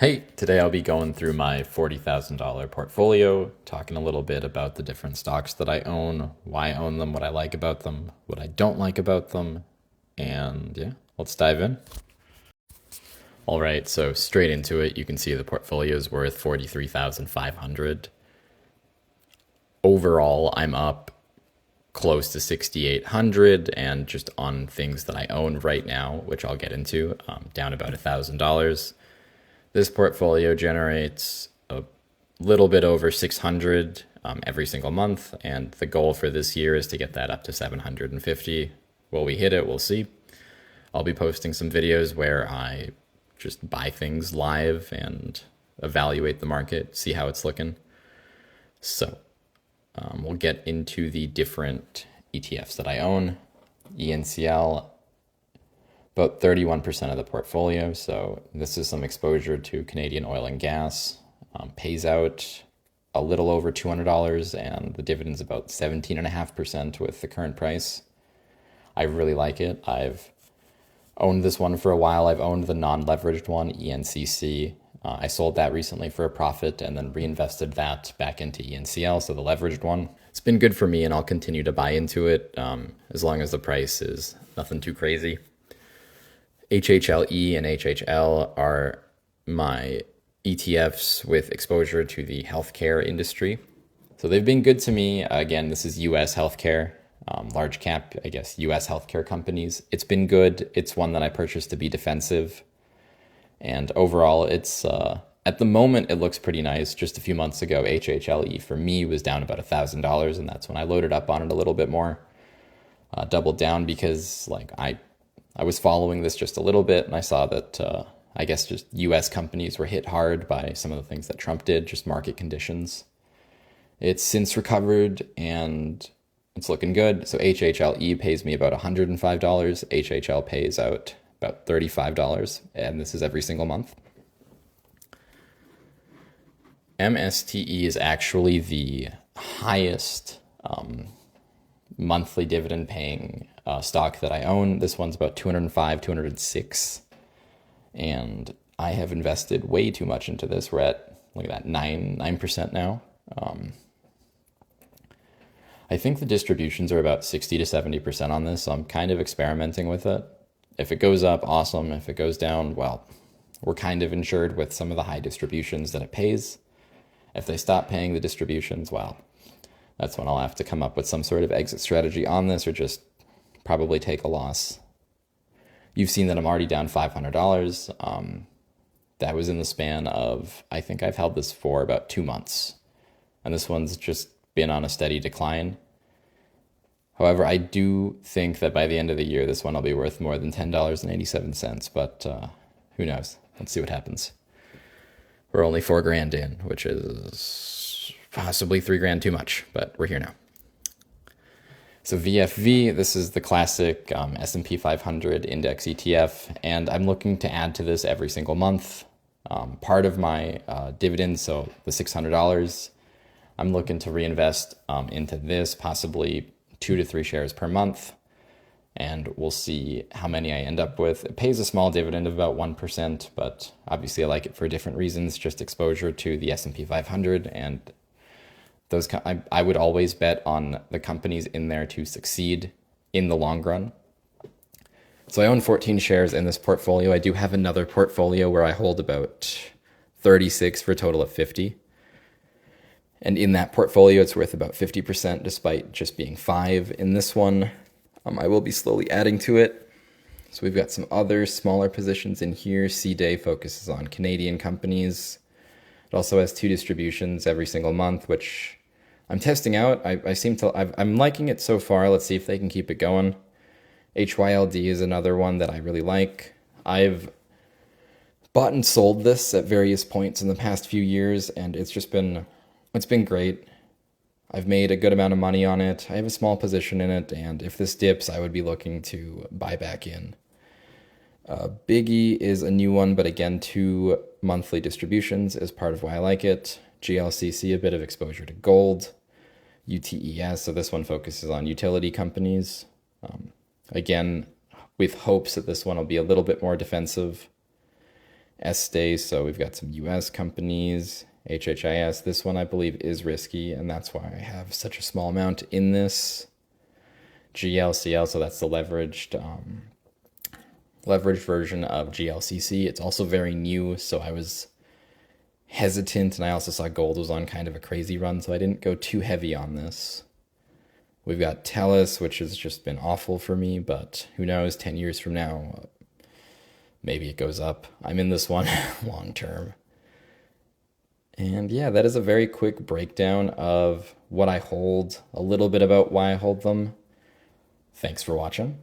Hey, today I'll be going through my $40,000 portfolio, talking a little bit about the different stocks that I own, why I own them, what I like about them, what I don't like about them, and yeah, let's dive in. All right, so straight into it, you can see the portfolio is worth 43,500. Overall, I'm up close to 6,800, and just on things that I own right now, which I'll get into, down about $1,000. This portfolio generates a little bit over 600 every single month, and the goal for this year is to get that up to 750. Will we hit it? We'll see. I'll be posting some videos where I just buy things live and evaluate the market, see how it's looking. So we'll get into the different ETFs that I own. ENCL, about 31% of the portfolio. So this is some exposure to Canadian oil and gas. Pays out a little over $200, and the dividend's about 17.5% with the current price. I really like it. I've owned this one for a while. I've owned the non-leveraged one, ENCC. I sold that recently for a profit and then reinvested that back into ENCL, so the leveraged one. It's been good for me, and I'll continue to buy into it as long as the price is nothing too crazy. HHLE and HHL are my ETFs with exposure to the healthcare industry. So they've been good to me. Again, this is US healthcare, large cap, I guess, US healthcare companies. It's been good. It's one that I purchased to be defensive. And overall, it's at the moment, it looks pretty nice. Just a few months ago, HHLE for me was down about $1,000, and that's when I loaded up on it a little bit more. Doubled down because I was following this just a little bit, and I saw that I guess just U.S. companies were hit hard by some of the things that Trump did, just market conditions. It's since recovered, and it's looking good. So HHLE pays me about $105. HHL pays out about $35, and this is every single month. MSTE is actually the highest monthly dividend paying stock that I own. This one's about 205, 206. And I have invested way too much into this. We're at, look at that, 9% now. I think the distributions are about 60 to 70% on this, so I'm kind of experimenting with it. If it goes up, awesome. If it goes down, well, we're kind of insured with some of the high distributions that it pays. If they stop paying the distributions, well, that's when I'll have to come up with some sort of exit strategy on this, or just probably take a loss. You've seen that I'm already down $500. That was in the span of, I think I've held this for about 2 months. And this one's just been on a steady decline. However, I do think that by the end of the year, this one will be worth more than $10.87, but who knows? Let's see what happens. We're only $4,000 in, which is possibly $3,000 too much, but we're here now. So vfV, this is the classic S&P 500 index ETF, and I'm looking to add to this every single month. Part of my dividend, so the $600, I'm looking to reinvest into this, possibly 2 to 3 shares per month, and we'll see how many I end up with. It pays a small dividend of about 1%, but obviously I like it for different reasons, just exposure to the S&P 500, and those I would always bet on the companies in there to succeed in the long run. So I own 14 shares in this portfolio. I do have another portfolio where I hold about 36 for a total of 50. And in that portfolio, it's worth about 50% despite just being 5 in this one. I will be slowly adding to it. So we've got some other smaller positions in here. C-Day focuses on Canadian companies. It also has 2 distributions every single month, which I'm testing out. I'm liking it so far. Let's see if they can keep it going. HYLD is another one that I really like. I've bought and sold this at various points in the past few years, and it's been great. I've made a good amount of money on it. I have a small position in it, and if this dips, I would be looking to buy back in. Bigy is a new one, but again, 2 monthly distributions is part of why I like it. GLCC, a bit of exposure to gold. UTES, so this one focuses on utility companies. Again, with hopes that this one will be a little bit more defensive. S-Days, so we've got some US companies. HHIS, this one I believe is risky, and that's why I have such a small amount in this. GLCL, so that's the leveraged version of GLCC. It's also very new, so I was hesitant, and I also saw gold was on kind of a crazy run, so I didn't go too heavy on this. We've got TELUS, which has just been awful for me, but who knows, 10 years from now, maybe it goes up. I'm in this one long term. And yeah, that is a very quick breakdown of what I hold, a little bit about why I hold them. Thanks for watching.